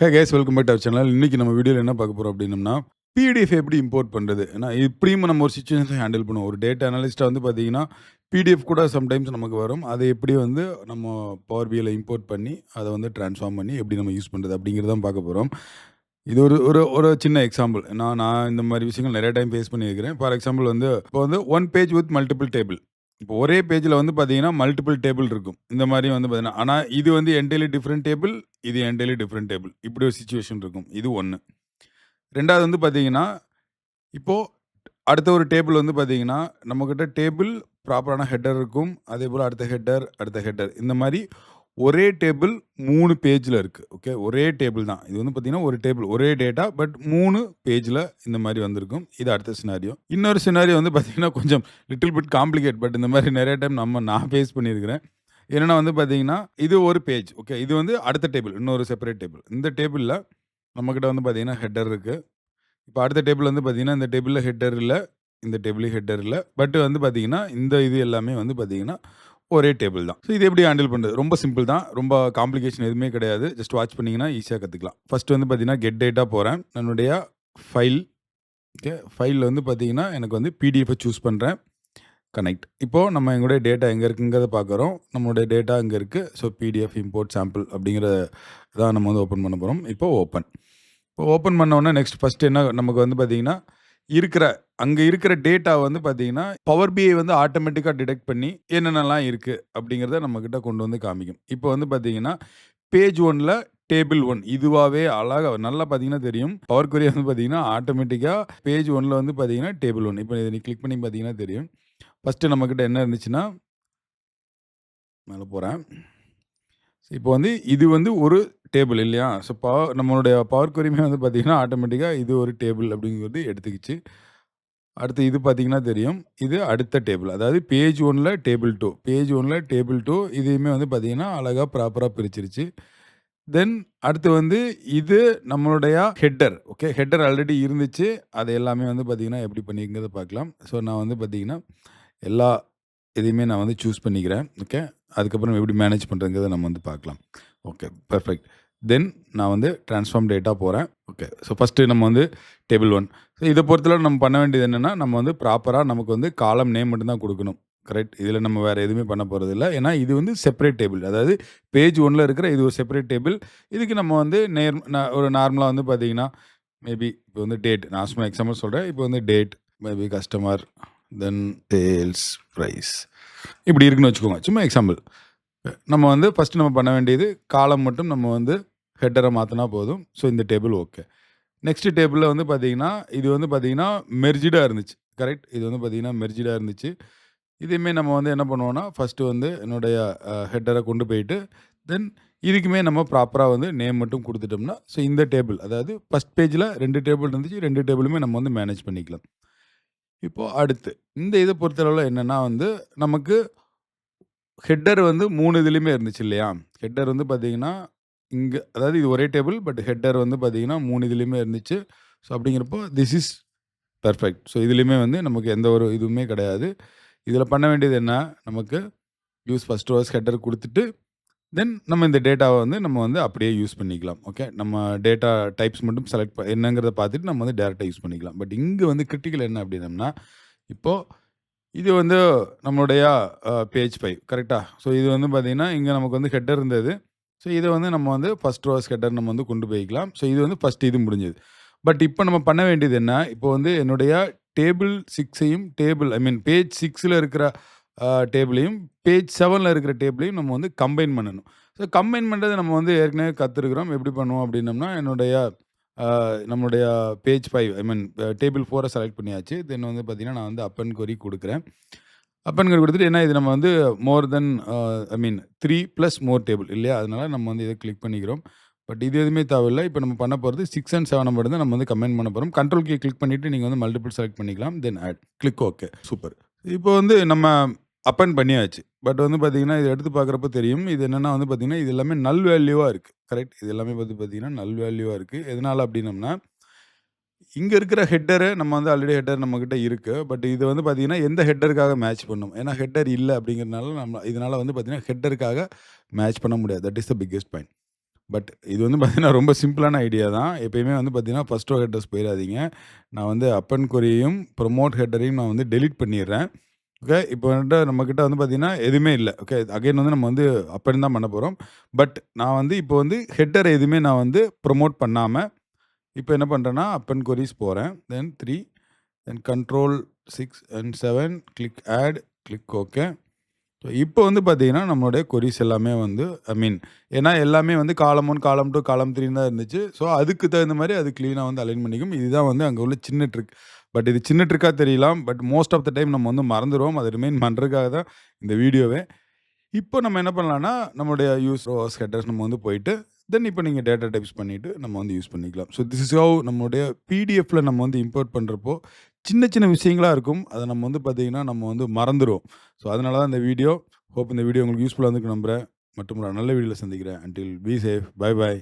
Hey guys welcome back to our channel. இன்னைக்கு நம்ம வீடியோல என்ன பார்க்க போறோம் அப்படின்னம்னா, பிடிஎஃப் எப்படி இம்போர்ட் பண்றது? ஏன்னா இப்படியும் நம்ம ஒரு சிச்சுவேஷன்ல ஹேண்டில் பண்ணுவோம். ஒரு டேட்டா அனலிஸ்ட்டா வந்து பார்த்தீங்கன்னா, பிடிஎஃப் கூட சம்டைம்ஸ் நமக்கு வரும். அதை எப்படி வந்து நம்ம பவர் பிஐல இம்போர்ட் பண்ணி, அத வந்து ட்ரான்ஸ்ஃபார்ம் பண்ணி எப்படி நம்ம யூஸ் பண்றது? அப்படிங்கிறத தான் பார்க்க போறோம். இது ஒரு ஒரு ஒரு சின்ன எக்ஸாம்பிள். நான் இந்த மாரி விஷயங்கள் நெறைய டைம் ஃபேஸ் பண்ணியிருக்கிறேன். ஃபார் எக்ஸாம்பிள் வந்து இப்போ வந்து one page with multiple table. இப்போ ஒரே பேஜ்ல வந்து பார்த்தீங்கன்னா, மல்டிபிள் டேபிள் இருக்கும். இந்த மாரி வந்து பார்த்தீங்கன்னா, ஆனா இது வந்து என்டையர்லி டிஃபரண்ட் டேபிள். இது என்டையர்லி டிஃபரண்ட் டேபிள். இப்படி ஒரு சிச்சுவேஷன் இருக்கும். இது 1. 2வது வந்து பார்த்தீங்கன்னா, இப்போ அடுத்த ஒரு டேபிள் வந்து பார்த்தீங்கன்னா, நம்மகிட்ட டேபிள் ப்ராப்பரான ஹெட்டர் இருக்கும். அதேபோல அடுத்த ஹெட்டர், அடுத்த ஹெட்டர். இந்த மாரி ஒரே டேபிள் 3 பேஜ்ல இருக்கு. ஓகே. ஒரே டேபிள் தான். இது வந்து பார்த்தீங்கன்னா, ஒரு டேபிள் ஒரே டேட்டா பட் 3 பேஜ்ல இந்த மாரி வந்திருக்கும். இது அடுத்த சினாரியோ. இன்னொரு சினாரியோ வந்து பார்த்தீங்கன்னா, கொஞ்சம் லிட்டில் பிட் காம்ப்ளிகேட். பட் இந்த மாரி நெறைய டைம் நான் ஃபேஸ் பண்ணியிருக்கிறேன். என்னன்னா வந்து பார்த்தீங்கன்னா, இது ஒரு பேஜ். ஓகே. இது வந்து அடுத்த டேபிள். இன்னொரு செப்பரேட் டேபிள். இந்த டேபிள்ல நம்மகிட்ட வந்து பார்த்தீங்கன்னா, ஹெட்டர் இருக்கு. இப்ப அடுத்த டேபிள் வந்து பார்த்தீங்கன்னா, இந்த டேபிள்ல ஹெட்டர் இல்ல. இந்த டேபிள்லயும் ஹெட்டர் இல்ல. பட் வந்து பார்த்தீங்கன்னா, இந்த இது எல்லாமே வந்து பார்த்தீங்கன்னா, ஒரே டேபிள் தான். ஸோ இது எப்படி ஹேண்டில் பண்றது? ரொம்ப சிம்பிள் தான். ரொம்ப காம்ப்ளிகேஷன் எதுவுமே கிடையாது. ஜஸ்ட் வாட்ச் பண்ணீங்கன்னா ஈஸியா கத்துக்கலாம். ஃபர்ஸ்ட் வந்து பார்த்தீங்கன்னா, கெட் டேட்டா போறேன். என்னுடைய ஃபைல். ஓகே. ஃபைல்ல வந்து பார்த்தீங்கன்னா, எனக்கு வந்து பிடிஎஃப் சூஸ் பண்றேன். கனெக்ட். இப்போ நம்ம எங்களுடைய டேட்டா எங்க இருக்குங்கிறத பார்க்குறோம். நம்மளுடைய டேட்டா இங்க இருக்கு. ஸோ பிடிஎஃப் இம்போர்ட் சாம்பிள் அப்படிங்கிற தான் நம்ம வந்து ஓப்பன் பண்ண போறோம். இப்போ ஓப்பன். இப்போ ஓப்பன் பண்ண உடனே நெக்ஸ்ட் ஃபர்ஸ்ட் என்ன நமக்கு வந்து பார்த்தீங்கன்னா, அங்க இருக்கிற டேட்டா வந்து பார்த்தீங்கன்னா, பவர் பிஐ வந்து ஆட்டோமேட்டிக்கா டிடெக்ட் பண்ணி என்னென்னலாம் இருக்கு அப்படிங்கிறத நம்மகிட்ட கொண்டு வந்து காமிக்கும். இப்போ வந்து பார்த்தீங்கன்னா, பேஜ் 1ல டேபிள் 1 இதுவாவே அழகா நல்லா பார்த்தீங்கன்னா தெரியும். பவர் query வந்து பார்த்தீங்கன்னா, ஆட்டோமேட்டிக்கா பேஜ் 1ல வந்து பார்த்தீங்கன்னா, டேபிள் 1 இப்போ இத கிளிக் பண்ணி பார்த்தீங்கன்னா தெரியும். ஃபர்ஸ்ட் நம்மகிட்ட என்ன இருந்துச்சுன்னா, மேல போறேன். இப்போ வந்து இது வந்து ஒரு டேபிள் இல்லையா? ஸோ நம்மளுடைய பவர் queryமே வந்து பார்த்தீங்கன்னா, ஆட்டோமேட்டிக்கா இது ஒரு டேபிள் அப்படிங்கிறது எடுத்துக்கிச்சு. அடுத்து இது பார்த்தீங்கன்னா தெரியும். இது அடுத்த டேபிள். அதாவது பேஜ் 1ல டேபிள் 2. பேஜ் 1ல டேபிள் 2 இதையுமே வந்து பார்த்தீங்கன்னா, அழகா ப்ராப்பரா பிரிச்சிருச்சு. தென் அடுத்து வந்து இது நம்மளுடைய ஹெட்டர். ஓகே. ஹெட்டர் ஆல்ரெடி இருந்துச்சு. அது எல்லாமே வந்து பார்த்தீங்கன்னா, எப்படி பண்ணியிருக்கிறத பார்க்கலாம். ஸோ நான் வந்து பார்த்தீங்கன்னா, எல்லா இதையுமே நான் வந்து சூஸ் பண்ணிக்கிறேன். ஓகே. அதுக்கப்புறம் எப்படி மேனேஜ் பண்ணுறதுங்கிறத நம்ம வந்து பார்க்கலாம். ஓகே. பெர்ஃபெக்ட். தென் நான் வந்து ட்ரான்ஸ்ஃபார்ம் டேட்டா போறேன். ஓகே. ஸோ ஃபர்ஸ்ட்டு நம்ம வந்து டேபிள் 1. ஸோ இத பொறுத்தளவு நம்ம பண்ண வேண்டியது என்னன்னா, நம்ம வந்து ப்ராப்பரா நமக்கு வந்து காலம் நேம் மட்டும் தான் குடுக்கணும். கரெக்ட். இதில நம்ம வேற எதுவுமே பண்ண போறதில்ல. ஏன்னா இது வந்து செப்பரேட் டேபிள். அதாவது பேஜ் 1ல இருக்கிற இது ஒரு செப்பரேட் டேபிள். இதுக்கு நம்ம வந்து ஒரு நார்மலா வந்து பார்த்தீங்கன்னா, மேபி இப்போ வந்து டேட் நான் சும்மா எக்ஸாம்பிள் சொல்றேன். இப்போ வந்து டேட், மேபி கஸ்டமர், தென் சேல்ஸ் பிரைஸ் இப்படி இருக்குன்னு வச்சுக்கோங்க. சும்மா எக்ஸாம்பிள். நம்ம வந்து ஃபர்ஸ்ட் நம்ம பண்ண வேண்டியது காலம் மட்டும் நம்ம வந்து ஹெட்டர மாத்துனா போதும். ஸோ இந்த டேபிள் ஓகே. நெக்ஸ்ட் டேபிள்ல வந்து பார்த்தீங்கன்னா, இது வந்து பார்த்தீங்கன்னா மெர்ஜ்டா இருந்துச்சு. கரெக்ட். இது வந்து பார்த்தீங்கன்னா மெர்ஜ்டா இருந்துச்சு. இதையுமே நம்ம வந்து என்ன பண்ணுவோம்னா, ஃபர்ஸ்ட்டு வந்து என்னுடைய ஹெட்டர கொண்டு போயிட்டு, தென் இதுக்குமே நம்ம ப்ராப்பரா வந்து நேம் மட்டும் குடுத்துட்டோம்னா, ஸோ இந்த டேபிள் அதாவது ஃபர்ஸ்ட் பேஜ்ல 2 டேபிள் இருந்துச்சு. 2 டேபிளுமே நம்ம வந்து மேனேஜ் பண்ணிக்கலாம். இப்போ அடுத்து இந்த இத பொறுத்தளவுல என்னன்னா வந்து, நமக்கு ஹெட்டர் வந்து 3 இதுலயுமே இருந்துச்சு இல்லையா? ஹெட்டர் வந்து பார்த்தீங்கன்னா, அதாவது இது ஒரே டேபிள். பட் ஹெட்டர் வந்து பார்த்தீங்கன்னா 3 இதுலயுமே இருந்துச்சு. ஸோ அப்படிங்கிறப்போ திஸ் இஸ் பெர்ஃபெக்ட். ஸோ இதுலயுமே வந்து நமக்கு எந்த ஒரு இதுவுமே கிடையாது. இதில பண்ண வேண்டியது என்ன? நமக்கு யூஸ் ஃபர்ஸ்ட் ரோஸ் ஹெட்டர் குடுத்துட்டு, தென் நம்ம இந்த டேட்டாவ வந்து நம்ம வந்து அப்படியே யூஸ் பண்ணிக்கலாம். ஓகே. நம்ம டேட்டா டைப்ஸ் மட்டும் செலக்ட் என்னங்கிறத பார்த்துட்டு நம்ம வந்து டைரக்ட்டா யூஸ் பண்ணிக்கலாம். பட் இங்க வந்து கிரிட்டிக்கல் என்ன அப்படின்னம்னா, இப்போ இது வந்து நம்மளுடைய பேஜ் 5 கரெக்ட்டா? ஸோ இது வந்து பார்த்தீங்கன்னா, இங்க நமக்கு வந்து ஹெட்டர் இருந்தது. ஸோ இத வந்து நம்ம வந்து ஃபர்ஸ்ட் ரோஸ் ஹெட்டர் நம்ம வந்து கொண்டு போய்க்கலாம். ஸோ இது வந்து ஃபர்ஸ்ட் இது முடிஞ்சது. பட் இப்ப நம்ம பண்ண வேண்டியது என்ன? இப்போ வந்து என்னுடைய டேபிள் 6யும் பேஜ் 6ல இருக்கிற டேபிளையும், பேஜ் 7ல இருக்கிற டேபிளையும் நம்ம வந்து கம்பைன் பண்ணணும். ஸோ கம்பைன் பண்றது நம்ம வந்து ஏற்கனவே கத்துருக்கிறோம். எப்படி பண்ணுவோம் அப்படின்னம்னா, நம்மளுடைய பேஜ் 5 டேபிள் 4 செலக்ட் பண்ணியாச்சு. தென் வந்து பார்த்தீங்கன்னா, நான் வந்து அப் அண்ட் கொரி குடுக்குறேன். அப் அண்ட் கொரி குடுத்துட்டு ஏன்னா இது நம்ம வந்து மோர் தென் 3 பிளஸ் மோர் டேபிள் இல்லையா? அதனால நம்ம வந்து இத கிளிக் பண்ணிக்கிறோம். பட் இது எதுவுமே தேவையில்ல. இப்ப நம்ம பண்ண போறது 6 அண்ட் 7 மட்டும் தான் நம்ம வந்து கம்பைன் பண்ண போறோம். கண்ட்ரோல் கீ கிளிக் பண்ணிட்டு நீங்க வந்து மல்டிபிள் செலக்ட் பண்ணிக்கலாம். Then add. Click okay. Super. இப்போ வந்து நம்ம அப்பன் பண்ணியாச்சு. பட் வந்து பார்த்தீங்கன்னா, இத எடுத்து பார்க்குறப்ப தெரியும். இது என்னன்னா வந்து பார்த்தீங்கன்னா, இது எல்லாமே நல் வேல்யூவா இருக்கு. கரெக்ட். இது எல்லாமே வந்து பார்த்தீங்கன்னா, நல் வேல்யூவா இருக்கு. எதனால அப்டின்னம்னா, இங்க இருக்கிற ஹெட்டரு நம்ம வந்து ஆல்ரெடி ஹெட்டர் நம்மகிட்ட இருக்கு. பட் இது வந்து பார்த்தீங்கன்னா, எந்த ஹெட்டருக்காக மேட்ச் பண்ணும். ஏன்னா ஹெட்டர் இல்ல அப்டிங்கிறதுனால இதனால வந்து பார்த்தீங்கன்னா, ஹெட்டருக்காக மேட்ச் பண்ண முடியாது. That is the biggest point. But இது வந்து பார்த்தீங்கன்னா, ரொம்ப சிம்பிளான ஐடியா தான். எப்பயுமே வந்து பார்த்தீங்கன்னா, ஃபர்ஸ்ட் ரோ ஹெடர்ஸ் போயிறாதீங்க. நான் வந்து அப் அண்ட் கொரியையும், ப்ரமோட் ஹெடரையும் நான் வந்து டெலீட் பண்ணிர்றேன். ஓகே. இப்போ வந்துட்டு நம்மகிட்ட வந்து பார்த்தீங்கன்னா, எதுவுமே இல்ல. ஓகே. அகைன் வந்து நம்ம வந்து அப் அண்ட் தான் பண்ண போறோம். பட் நான் வந்து இப்போ வந்து ஹெட்டர் எதுவுமே நான் வந்து ப்ரமோட் பண்ணாம, இப்போ என்ன பண்றேன்னா, அப் அண்ட் கொரீஸ் போறேன். Then 3 then control 6 and 7 click add, click okay. இப்போ வந்து பார்த்தீங்கன்னா, நம்மளுடைய கொரீஸ் எல்லாமே வந்து ஏன்னா எல்லாமே வந்து காலம் 1, காலம் 2, காலம் 3ன்னு தான் இருந்துச்சு. ஸோ அதுக்கு தகுந்த மாரி அது கிளீனா வந்து அலைன் பண்ணிக்கும். இதுதான் வந்து அங்க உள்ள சின்ன ட்ரிக். பட் இது சின்ன ட்ரிக்கா தெரியலாம். But most of the time நம்ம வந்து மறந்துருவோம். அத ரிமைண்ட் பண்றதுக்காக தான் இந்த வீடியோவே. இப்போ நம்ம என்ன பண்ணலாம்னா, நம்முடைய யூஸ் ரோஸ் ஹெடர்ஸ் நம்ம வந்து போயிட்டு, தென் இப்போ நீங்க டேட்டா டைப்ஸ் பண்ணிட்டு நம்ம வந்து யூஸ் பண்ணிக்கலாம். ஸோ திஸ் இஸ் ஹவ் நம்முடைய பிடிஎஃப்ல நம்ம வந்து இம்போர்ட் பண்றப்போ, சின்ன சின்ன விஷயங்களா இருக்கும். அத நம்ம வந்து பார்த்தீங்கன்னா, நம்ம வந்து மறந்துருவோம். ஸோ அதனால தான் இந்த வீடியோ. ஹோப் இந்த வீடியோ உங்களுக்கு யூஸ்ஃபுல்லா இருந்திருக்கும்னு நம்புறேன். மற்றும் ஒரு நல்ல வீடியோல சந்திக்கிறேன். Until be safe. Bye bye.